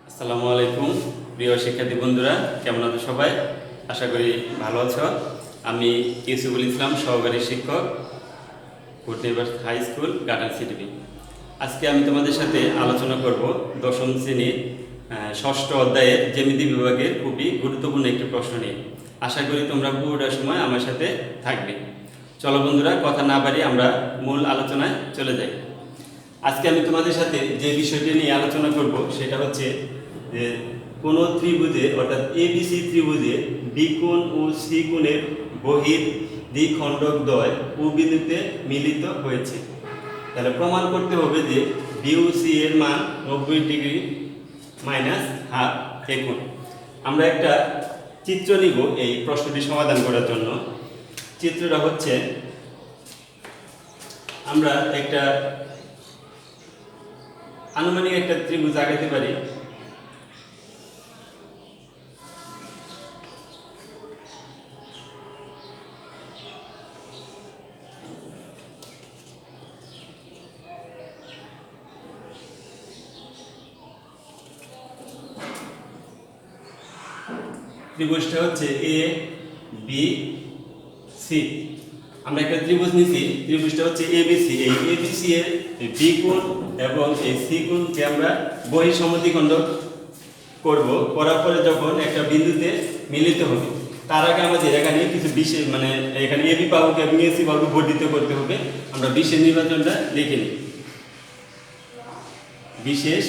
আসসালামু আলাইকুম প্রিয় শিক্ষার্থী বন্ধুরা, কেমন আছো সবাই? আশা করি ভালো আছো। আমি ইউসুফুল ইসলাম, সহকারী শিক্ষক, কোটনিবাস হাই স্কুল, গাটান সিটিভি। আজকে আমি তোমাদের সাথে আলোচনা করব দশম শ্রেণীর ষষ্ঠ অধ্যায়ের জ্যামিতি বিভাগের খুবই গুরুত্বপূর্ণ একটি প্রশ্ন নিয়ে। আশা করি তোমরা পুরোটা সময় আমার সাথে থাকবে। চলো বন্ধুরা, কথা না বাড়িয়ে আমরা মূল আলোচনায় চলে যাই। আজকে আমি তোমাদের সাথে যে বিষয়টি নিয়ে আলোচনা করব সেটা হচ্ছে যে কোনো ত্রিভুজে অর্থাৎ এবিসি ত্রিভুজে বি কোণ ও সি কোণের বহির দ্বিখণ্ডক দ্বয় ও বিন্দুতে মিলিত হয়েছে। তাহলে প্রমাণ করতে হবে যে বি ও সি এর মান 90 ডিগ্রি মাইনাস হাফ এ কোণ। আমরা একটা চিত্র নিব এই প্রশ্নটি সমাধান করার জন্য। চিত্রটা হচ্ছে, আমরা একটা আনুমানিক একটা ত্রিভুজ আঁকাতে পারি। ত্রিভুজটা হচ্ছে এ বি সি। আমরা একটা ত্রিভুজ নিছি, ত্রিভুজটা হচ্ছে এবিসি। এই এবিসি এর বি কোণ এবং এই সি কোণকে আমরা বহিঃসমদ্বিখণ্ডক করব। করার পরে যখন একটা বিন্দুতে মিলিত হবে, তার আগে আমাদের এখানে কিছু বিশেষ এখানে এবি বাহুকে এবং এসি বাহুকে বর্ধিত করতে হবে। আমরা বিশেষ নির্বাচনটা লিখে নিই। বিশেষ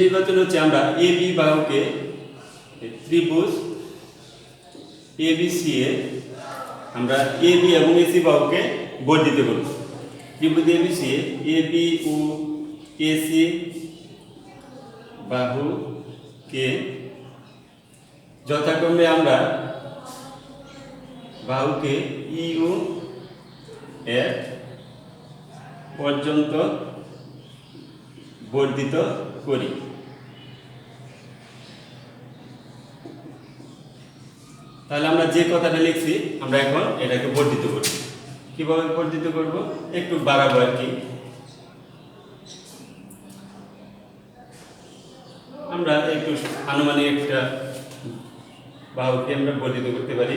নির্বাচন হচ্ছে আমরা এবি বাহুকে ত্রিভুজ এবিসি এ আমরা এবি এবং এসি বাহুকে বর্ধিত করব। ত্রিভুজ ABC A AB O AC বাহুকে যথাক্রমে আমরা বাহুকে ইউ এর পর্যন্ত বর্ধিত করি। তাহলে আমরা যে কথাটা লিখছি, আমরা এখন এটাকে বর্ধিত করব। কিভাবে বর্ধিত করব? একটু বাড়াবো আর কি। আমরা একটু আনুমানিক একটা বাহুকে আমরা বর্ধিত করতে পারি।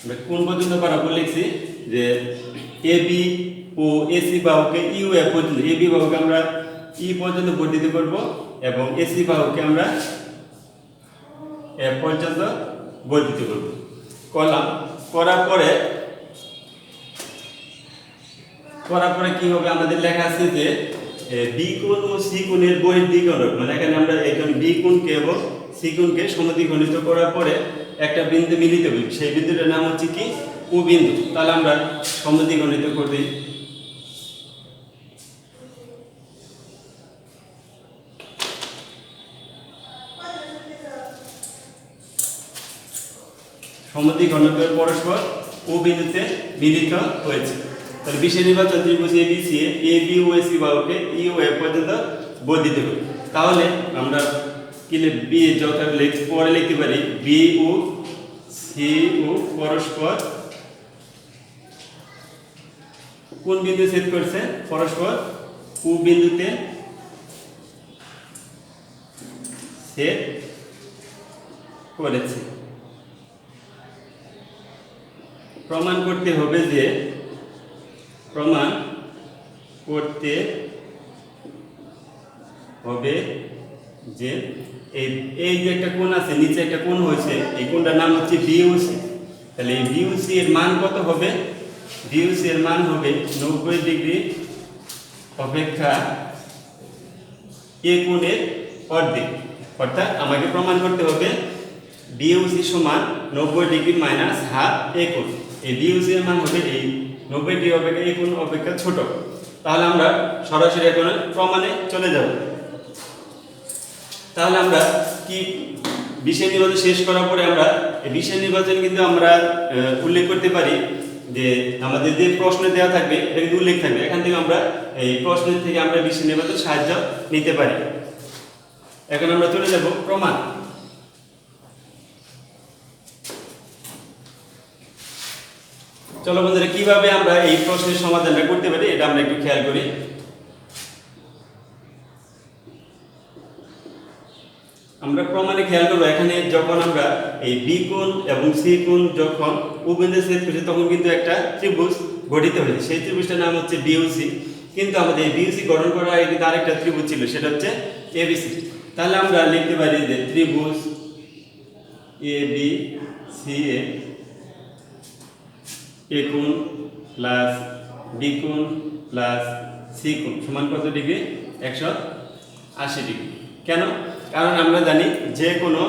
আমরা কোন পর্যন্ত বাড়াবো লিখছি যে এবি ও এসি বাহুকে ইউ এ পর্যন্ত, এবি বাহুকে আমরা ই পর্যন্ত বর্ধিত করব এবং এসি বাহুকে আমরা এ পর্যন্ত বর্ধিত করব। করার পরে কি হবে? আমাদের লেখা আছে যে বি কোণ ও সি কোণের বহির্দ্বিখণ্ডক, এখানে আমরা এখন বি কোণকে এবং সি কোণকে সমদ্বিখণ্ডিত করার পরে একটা বিন্দু মিলিত হবে। সেই বিন্দুটার নাম হচ্ছে কি? ও বিন্দু। তাহলে আমরা সমদ্বিখণ্ডিত করে দিই। সমদ্বিখণ্ডকের পরস্পর ও বিন্দুতে মিলিত হয়েছে। তাহলে বিশেষ নির্বাচন ত্রিভুজ এবিসি এ বি ও এসি বাহুকে ইউ এ পর্যন্ত বর্ধিত করি। তাহলে আমরা কি বি পরে লিখতে পারি বি ও সি ও পরস্পর কোন বিন্দু ছেদ করছে? পরস্পর ও বিন্দুতে ছেদ করেছে। প্রমাণ করতে হবে যে এই যে একটা কোণ আছে, নিচে একটা কোণ হয়েছে, এই কোণটার নাম হচ্ছে বিইউসি। তাহলে এই বিইউসি এর মান কত হবে? বিইউসি এর মান হবে 90 ডিগ্রি অপেক্ষা এ কোণের অর্ধেক। অর্থাৎ আমাকে প্রমাণ করতে হবে বিইউসি সমান 90 ডিগ্রি মাইনাস হাফ এ কোণ। এই বিইউসি এর মান হবে এই 90 ডিগ্রি অপেক্ষা এ কোণ অপেক্ষা ছোট। তাহলে আমরা সরাসরি এখন প্রমাণে চলে যাব। তাহলে আমরা কি বিশেষ নির্বাচন শেষ করার পরে আমরা এই বিশেষ নির্বাচন কিন্তু আমরা উল্লেখ করতে পারি যে আমাদের যে প্রশ্ন দেওয়া থাকবে এটা কিন্তু উল্লেখ থাকবে। এখান থেকে আমরা এই প্রশ্নের থেকে আমরা বিশেষ নির্বাচন সাহায্য নিতে পারি। এখন আমরা চলে যাব প্রমাণ। চলো বন্ধুরা, কিভাবে আমরা এই প্রশ্নের সমাধানটা করতে পারি এটা আমরা একটু খেয়াল করি। আমরা প্রমাণে খেয়াল করবো, এখানে যখন আমরা এই বি কোণ এবং সি কোণ যখন উভয় ছেদ করছি তখন কিন্তু একটা ত্রিভুজ গঠিত হয়েছে, সেই ত্রিভুজটার নাম হচ্ছে বিওসি। কিন্তু আমাদের এই বিওসি গঠন করার আগে কিন্তু আরেকটা ত্রিভুজ ছিল, সেটা হচ্ছে এবিসি। তাহলে আমরা লিখতে পারি যে ত্রিভুজ এ বি সি এ কোণ প্লাস বি কোণ প্লাস সি কোণ সমান কত ডিগ্রি? 180 ডিগ্রি। কেন? কারণ আমরা জানি যে কোনো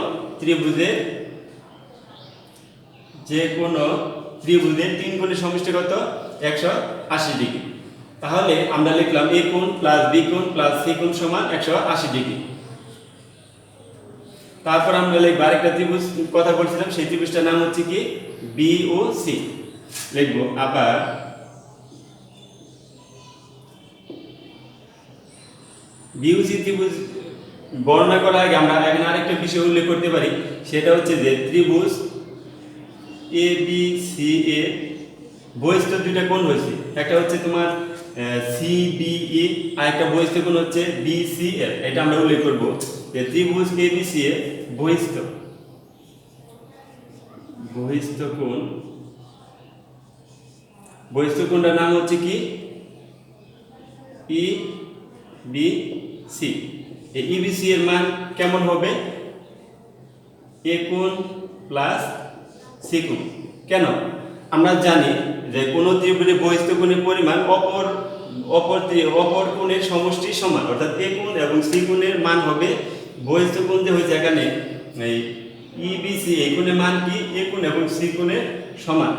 ত্রিভুজের তিন কোণের সমষ্টি কত? 180 ডিগ্রি। তাহলে আমরা লিখলাম এ কোণ প্লাস বি কোণ প্লাস সি কোণ সমান 180 ডিগ্রি। তারপর আমরা লিখব আরেকটা ত্রিভুজ কথা বলছিলাম, সেই ত্রিভুজটার নাম হচ্ছে কি? বিওসি। লিখবো আবার বিওসি ত্রিভুজ বর্ণনা করার আগে আমরা এখানে আরেকটা বিষয় উল্লেখ করতে পারি, সেটা হচ্ছে যে ত্রিভুজ এ বি সি এ বহিস্থ দুইটা কোণ হয়েছে, একটা হচ্ছে তোমার সিবিই আর একটা বহিস্থ কোণ হচ্ছে বিসিএফ। এটা আমরা উল্লেখ করব যে ত্রিভুজ এ বি সি এ বহিস্থ কোণটার নাম হচ্ছে কি? E B C. এই ইবিসি এর মান কেমন হবে? এ কোণ প্লাস সি কোণ। কেন? আমরা জানি যে কোন ত্রিভুজের বহিস্থ কোণের পরিমাণ অপর কোণের সমষ্টি সমান, অর্থাৎ এ কোণ এবং সি কোণের মান হবে বহিস্থ কোণ যে হয়েছে এখানে এই ইবিসি, এই কোণের মান কি? এ কোণ এবং সি কোণের সমান।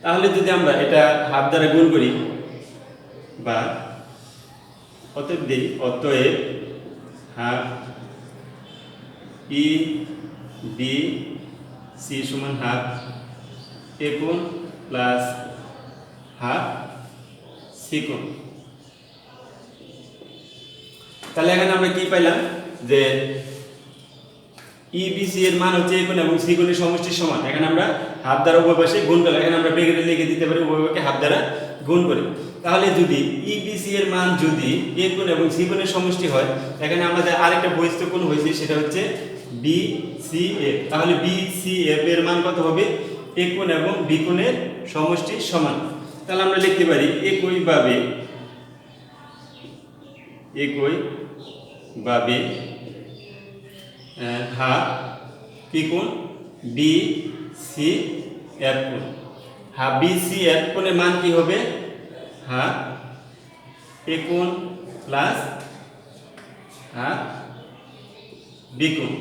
তাহলে যদি আমরা এটা হাফ দ্বারা গুণ করি বা অতএব হাফ ই বি সি সমান হাফ এ কোণ প্লাস হাফ সি কোণ। তাহলে এখানে আমরা কি পাইলাম? যে ইবিসি এর মান হচ্ছে এ কোণ এবং সি কোণের সমষ্টির সমান। এখানে আমরা হাফ দ্বারা উভয় পাশে গুণ করলাম, এখানে আমরা ব্র্যাকেটে লিখে দিতে পারি উভয়কে হাফ দ্বারা গুণ করে। তাহলে যদি ইবিসি এর মান যদি এ কোণ এবং সি কোণের সমষ্টি হয়, এখানে আমাদের আরেকটা বহিস্থ কোণ হয়েছে, সেটা হচ্ছে বিসিএফ। তাহলে বিসিএফ এর মান কত হবে? এ কোণ এবং বি কোণের সমষ্টির সমান। তাহলে আমরা লিখতে পারি একইভাবে হাফ কি কোণ? বিসিএফ কোণ। হাফ বিসিএফ কোণের মান কি হবে? হাফ এ কোণ প্লাস হাফ বি কোণ।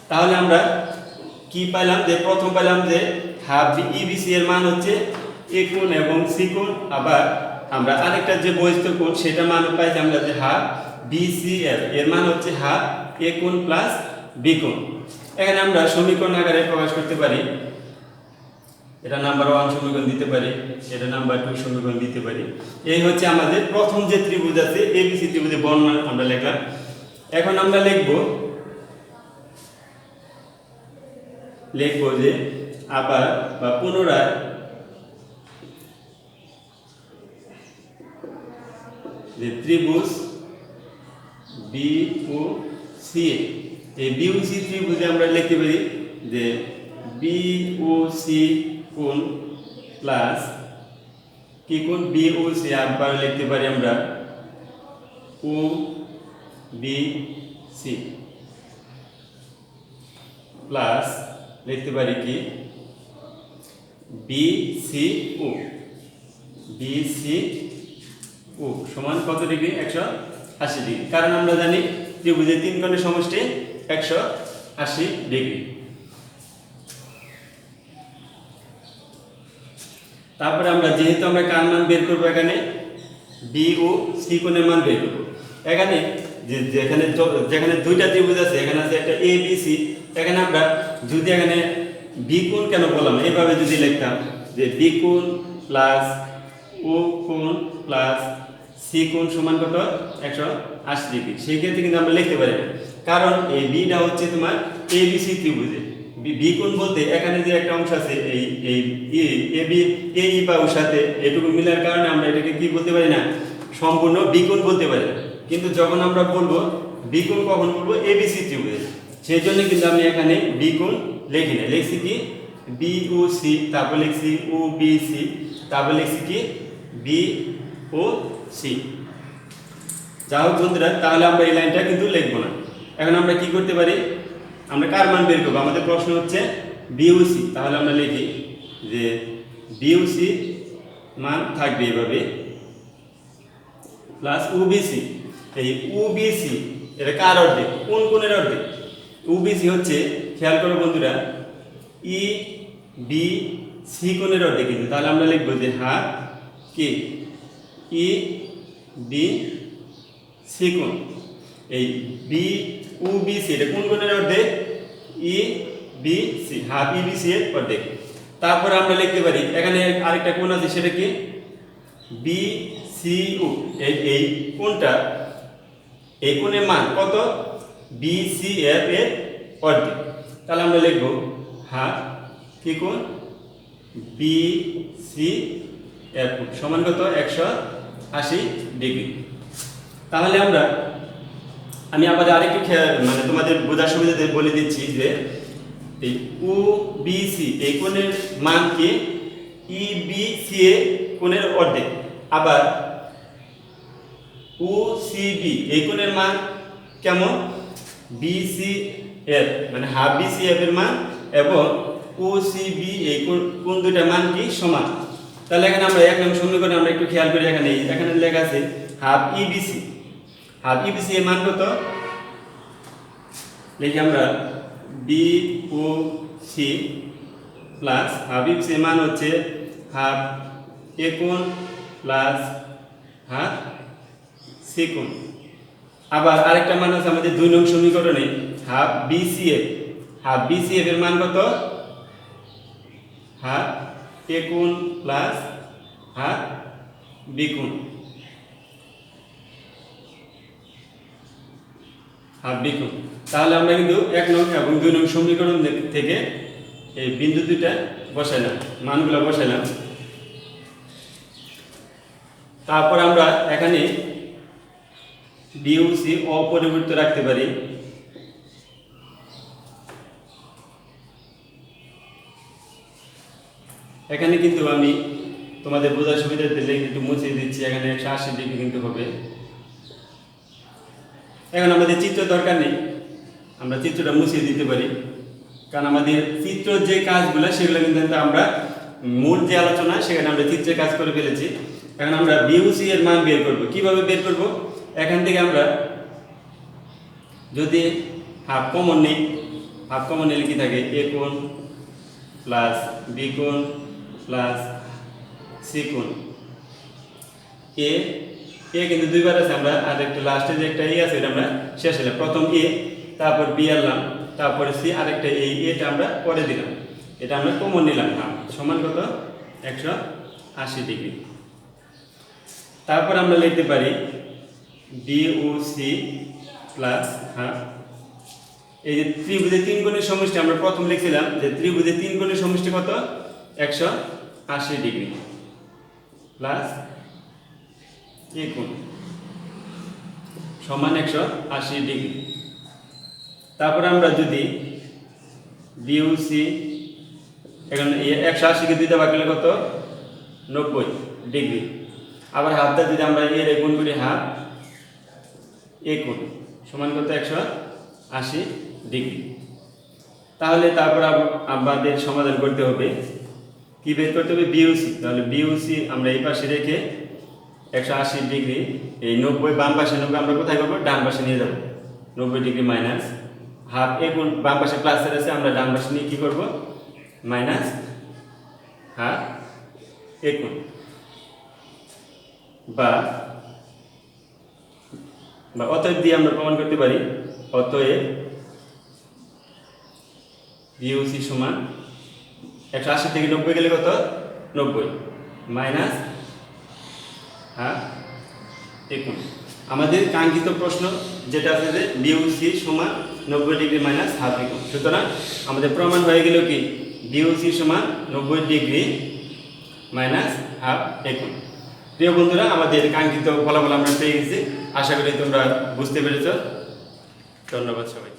তাহলে আমরা কি পাইলাম? যে প্রথম পাইলাম যে হাফ ইবিসি এর মান হচ্ছে এ কোণ এবং সি কোণ, আবার আমরা আরেকটা যে বহিস্থ কোণ সেটা মান পাইছি আমরা যে হাফ বিসিএফ এর মান হচ্ছে হাফ এ কোণ প্লাস বি কোণ। এখানে আমরা সমীকরণ আকারে প্রকাশ করতে পারি। এটা নাম্বার 1 সমীকরণ দিতে পারি, এটা নাম্বার 2 সমীকরণ দিতে পারি। এই হচ্ছে আমাদের প্রথম যে ত্রিভুজ আছে এবিসি ত্রিভুজের বর্ণনা আমরা লিখলাম। এখন আমরা লিখব যে আবার বা পুনরায় যে ত্রিভুজ বিওসি, এই বিওসি ত্রিভুজে আমরা লিখতে পারি যে বিওসি কোণ প্লাস কি কোণ? বিওসি। আবার লিখতে পারি আমরা ও বি সি প্লাস লিখতে পারি কি? বিসিও সমান কত ডিগ্রি? 180 ডিগ্রি। কারণ আমরা জানি ত্রিভুজের তিন কোণের সমষ্টি 180 ডিগ্রি। তারপরে আমরা যেহেতু আমরা কার মান বের করবো, এখানে বি ও সি কোণের মান বের করবো। এখানে যেখানে দুইটা ত্রিভুজ আছে, এখানে আছে একটা এ বি সি। এখানে আমরা যদি এখানে বি কোণ কেন বললাম, এইভাবে যদি লিখতাম যে বি কোণ প্লাস ও কোণ প্লাস সি কোণ সমান কত? 180 ডিগ্রি। সেই ক্ষেত্রে কিন্তু আমরা লিখতে পারি না, কারণ এই বিটা হচ্ছে তোমার এবিসি ত্রিভুজে, বি কোণ বলতে এখানে যে একটা অংশ আছে এই এই এ বি এ ই বাহুর সাথে এটুকু মিলার কারণে আমরা এটাকে কি বলতে পারি না, সম্পূর্ণ বি কোণ বলতে পারি না। কিন্তু যখন আমরা বলবো বি কোণ কখন বলবো এবিসি ত্রিভুজ, সেই জন্য কিন্তু আমি এখানে বি কোণ লিখি না, লিখছি কি বি ও সি, তারপর লিখছি ও বি সি, তারপর লিখছি কি বি ও সি। যা হোক বন্ধুরা, তাহলে আমরা এই লাইনটা কিন্তু লিখবো না। এখন আমরা কি করতে পারি, আমরা কার মান বের করবো, আমাদের প্রশ্ন হচ্ছে বিওসি। তাহলে আমরা লিখি যে বিওসি মান থাকবে এভাবে প্লাস ওবিসি। এই ওবিসি এটা কার অর্ধেক, কোন কোণের অর্ধেক? ওবিসি হচ্ছে, খেয়াল করো বন্ধুরা, ই বি সি কোণের অর্ধেক কিন্তু। তাহলে আমরা লিখবো যে হাফ কি ই বি সি কোণ। এই বি ও বি সি এটা কোন কোণের অর্ধেক? E B C, half E B C এর অর্ধেক। তারপর আমরা লিখতে পারি এখানে আরেকটা কোণ আছে, সেটা কি বি সি ও। এই কোণটা, এই কোণের মান কত? বি সি এফ এর অর্ধেক। তাহলে আমরা লিখবো হাফ কি কোণ বি সি এফ সমান কত? 180 ডিগ্রি। তাহলে আমি আবার আরেকটু মানে তোমাদের বোঝার সুবিধাতে বলে দিচ্ছি যে এই ও বি সি এই কোণের মান কি ই বি সি এ কোণের অর্ধেক। আবার ও সি বি এই কোণের মান কেমন? বি সি এফ মানে হাফ বি সি এফ এর মান এবং ও সি বি এই কোণ দুইটার মান কি সমান। তাহলে এখানে আমরা এক নম্বর সমীকরণে আমরা একটু খেয়াল করি, এখানে লেখা আছে হাফ ইবিসি। হাফ ইবিসি এর মান কত? লিখি আমরা বি ও সি প্লাস হাফ ইবিসি এর মান হচ্ছে হাফ এ কোণ প্লাস হাফ সি কোণ। আবার আরেকটা মান আছে আমাদের 2 নং সমীকরণে হাফ বিসিএফ। হাফ বিসিএফ এর মান কত? হাফ এ কোণ প্লাস হাফ বি কোণ, হাফ বি কোণ। তাহলে আমরা কিন্তু 1 নং এবং 2 নং সমীকরণ থেকে এই বিন্দু দুইটা বসাইলাম, মানগুলো বসাইলাম। তারপর আমরা এখানে বিওসি অপরিবর্তিত রাখতে পারি। এখানে কিন্তু আমি তোমাদের বোঝার সুবিধা দিলে একটু মুছে দিচ্ছি, এখানে 180 ডিগ্রি কিন্তু হবে। এখন আমাদের চিত্র দরকার নেই, আমরা চিত্রটা মুছিয়ে দিতে পারি, কারণ আমাদের চিত্র যে কাজগুলো সেগুলো কিন্তু আমরা মূল যে আলোচনা সেখানে আমরা চিত্রের কাজ করে ফেলেছি। এখন আমরা বিওসি এর মান বের করব। কিভাবে বের করব? এখান থেকে আমরা যদি হাফ কমন নিই, হাফ কমন নিলে কি থাকে? এ কোণ প্লাস বি কোণ প্লাস সি কোণ। এ কিন্তু দুইবার আছে, আমরা আর একটা লাস্টে যে একটা এ আছে এটা আমরা শেষ হলাম। প্রথম এ, তারপর বি আনলাম, তারপরে সি, আরেকটা এটা আমরা পরে দিলাম। এটা আমরা কমন নিলাম, হাফ সমান কত? 180 ডিগ্রি। তারপর আমরা লিখতে পারি বিওসি প্লাস হাফ। এই যে ত্রিভুজের 3 কোণের সমষ্টি আমরা প্রথম লিখছিলাম যে ত্রিভুজের 3 কোণের সমষ্টি কত? 180 ডিগ্রি প্লাস এ কোণ সমান 180 ডিগ্রি। তারপর আমরা যদি বিওসি এখানে 180 কে 2 দিয়ে ভাগ করলে কত? 90 ডিগ্রি। আবার হাফটা যদি আমরা এর গুণ করি হাফ এ কোণ সমান কত? 180 ডিগ্রি। তাহলে তারপর আমাদের সমাধান করতে হবে, কি বের করতে হবে? বিওসি। তাহলে বিওসি আমরা এই পাশে রেখে 180 ডিগ্রি, এই 90 বাম পাশে 90 আমরা কোথায় করবো? ডান পাশে নিয়ে যাব। 90 ডিগ্রি মাইনাস হাফ এ কোণ বাম পাশে প্লাসের আছে, আমরা ডান পাশে নিয়ে কি করব? মাইনাস হাফ এ কোণ। বা অতএব দিয়ে আমরা প্রমাণ করতে পারি, অতএব বিওসি সমান 180 থেকে 90 গেলে কত? 90 মাইনাস হাফ এ কোণ। আমাদের কাঙ্ক্ষিত প্রশ্ন যেটা আছে যে বিওসি সমান 90 ডিগ্রি মাইনাস হাফ একম। সুতরাং আমাদের প্রমাণ হয়ে গেল কি বিওসি সমান 90 ডিগ্রি মাইনাস হাফ একম। প্রিয় বন্ধুরা, আমাদের কাঙ্ক্ষিত ফলাফল আমরা পেয়ে গেছি। আশা করি তোমরা বুঝতে পেরেছ। ধন্যবাদ সবাই।